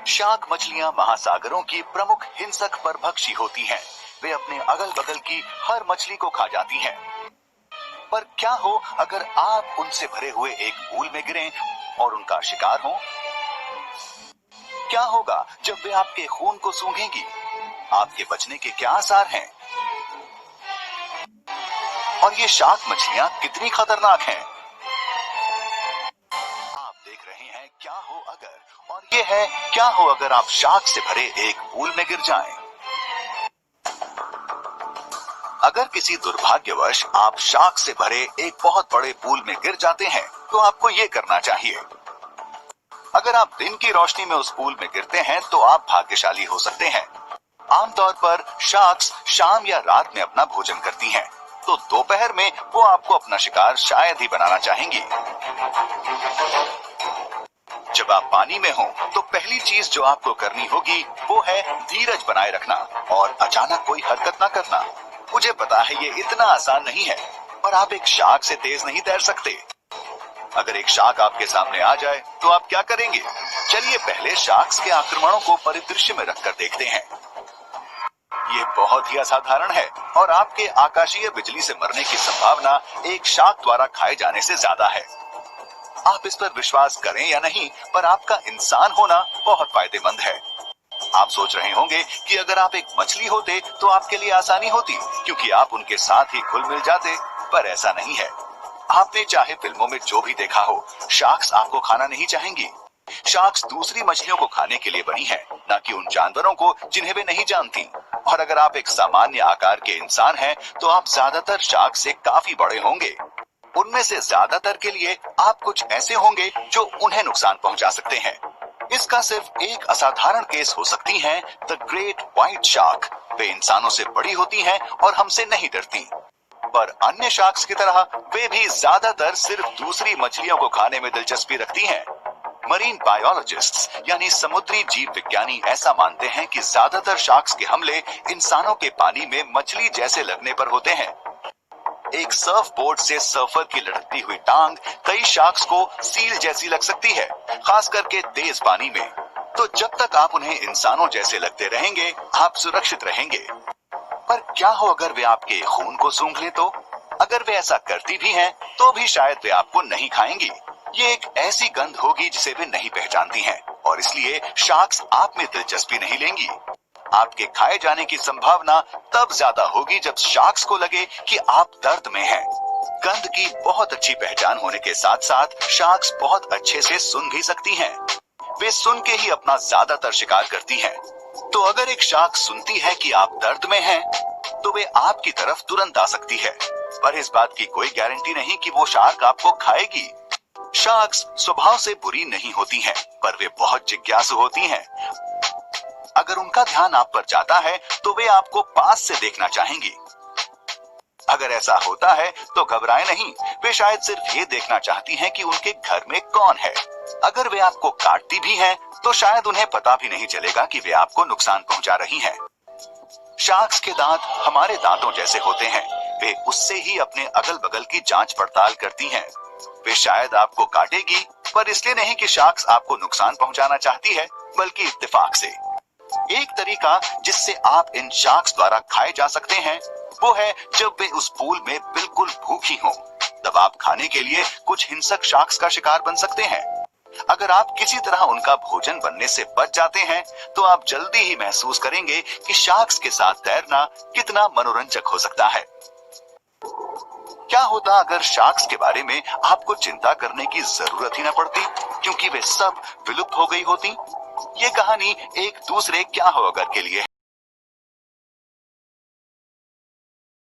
Shark मछलियां महासागरों की प्रमुख हिंसक परभक्षी होती हैं। वे अपने अगल बगल की हर मछली को खा जाती हैं। पर क्या हो अगर आप उनसे भरे हुए एक पूल में गिरें और उनका शिकार हो? क्या होगा जब वे आपके खून को सूंघेंगी? आपके बचने के क्या आसार हैं? और ये शार्क मछलियां कितनी खतरनाक हैं? आप देख रहे हैं क्या हो अगर, और ये है क्या हो अगर आप शार्क से भरे एक पूल में गिर जाएं। अगर किसी दुर्भाग्यवश आप शार्क से भरे एक बहुत बड़े पूल में गिर जाते हैं तो आपको ये करना चाहिए। अगर आप दिन की रोशनी में उस पूल में गिरते हैं तो आप भाग्यशाली हो सकते हैं। आमतौर पर शार्क्स शाम या रात में अपना भोजन करती हैं, तो दोपहर में वो आपको अपना शिकार शायद ही बनाना चाहेंगी। जब आप पानी में हो तो पहली चीज जो आपको करनी होगी वो है धीरज बनाए रखना और अचानक कोई हरकत ना करना। मुझे पता है ये इतना आसान नहीं है, पर आप एक शार्क से तेज नहीं तैर सकते। अगर एक शार्क आपके सामने आ जाए तो आप क्या करेंगे? चलिए पहले शार्क्स के आक्रमणों को परिदृश्य में रखकर देखते हैं। ये बहुत ही असाधारण है और आपके आकाशीय बिजली से मरने की संभावना एक शार्क द्वारा खाए जाने से ज्यादा है। आप इस पर विश्वास करें या नहीं, पर आपका इंसान होना बहुत फायदेमंद है। आप सोच रहे होंगे कि अगर आप एक मछली होते तो आपके लिए आसानी होती, क्योंकि आप उनके साथ ही घुल मिल जाते, पर ऐसा नहीं है। आपने चाहे फिल्मों में जो भी देखा हो, शार्क्स आपको खाना नहीं चाहेंगी। शार्क्स दूसरी मछलियों को खाने के लिए बनी है, न कि उन जानवरों को जिन्हें वे नहीं जानती। और अगर आप एक सामान्य आकार के इंसान हैं, तो आप ज्यादातर शार्क से काफी बड़े होंगे। उनमें से ज्यादातर के लिए आप कुछ ऐसे होंगे जो उन्हें नुकसान पहुंचा सकते हैं। इसका सिर्फ एक असाधारण केस हो सकती है द ग्रेट व्हाइट शार्क। वे इंसानों से बड़ी होती हैं और हमसे नहीं डरती, पर अन्य शार्क्स की तरह वे भी ज्यादातर सिर्फ दूसरी मछलियों को खाने में दिलचस्पी रखती हैं। मरीन बायोलॉजिस्ट्स यानी समुद्री जीव विज्ञानी ऐसा मानते हैं कि ज्यादातर शार्क्स के हमले इंसानों के पानी में मछली जैसे लगने पर होते हैं। एक सर्फ बोर्ड से सर्फर की लटकती हुई टांग कई शार्क्स को सील जैसी लग सकती है, खास करके तेज पानी में। तो जब तक आप उन्हें इंसानों जैसे लगते रहेंगे, आप सुरक्षित रहेंगे। पर क्या हो अगर वे आपके खून को सूंघ ले तो? अगर वे ऐसा करती भी हैं, तो भी शायद वे आपको नहीं खाएंगी। ये एक ऐसी गंध होगी जिसे वे नहीं पहचानती हैं, और इसलिए शार्क्स आप में दिलचस्पी नहीं लेंगी। आपके खाए जाने की संभावना तब ज्यादा होगी जब शार्क्स को लगे कि आप दर्द में हैं। गंध की बहुत अच्छी पहचान होने के साथ साथ शार्क्स बहुत अच्छे से सूंघ भी सकती हैं। वे सुन के ही अपना ज्यादातर शिकार करती हैं। तो अगर एक शार्क सुनती है कि आप दर्द में हैं, तो वे आपकी तरफ तुरंत आ सकती है। पर इस बात की कोई गारंटी नहीं कि वो शार्क आपको खाएगी। शार्क्स स्वभाव से बुरी नहीं होती हैं, पर वे बहुत जिज्ञासु होती हैं। अगर उनका ध्यान आप पर जाता है तो वे आपको पास से देखना चाहेंगी। अगर ऐसा होता है तो घबराएं नहीं, वे शायद सिर्फ ये देखना चाहती हैं कि उनके घर में कौन है। अगर वे आपको काटती भी हैं, तो शायद उन्हें पता भी नहीं चलेगा कि वे आपको नुकसान पहुंचा रही हैं। शार्क्स के दांत हमारे दांतों जैसे होते हैं। वे उससे ही अपने अगल बगल की जांच पड़ताल करती हैं। वे शायद आपको काटेगी, पर इसलिए नहीं कि शार्क्स आपको नुकसान पहुंचाना चाहती है, बल्कि इत्तेफाक से। एक तरीका जिससे आप इन शार्क्स द्वारा खाए जा सकते हैं वो है जब वे उस पूल में बिल्कुल भूखी हों। तब आप खाने के लिए कुछ हिंसक शार्क्स का शिकार बन सकते हैं। अगर आप किसी तरह उनका भोजन बनने से बच जाते हैं, तो आप जल्दी ही महसूस करेंगे कि शार्क्स के साथ तैरना कितना मनोरंजक हो सकता है। क्या होता अगर शार्क्स के बारे में आपको चिंता करने की जरूरत ही न पड़ती, क्योंकि वे सब विलुप्त हो गई होती? ये कहानी एक दूसरे क्या हो अगर के लिए है।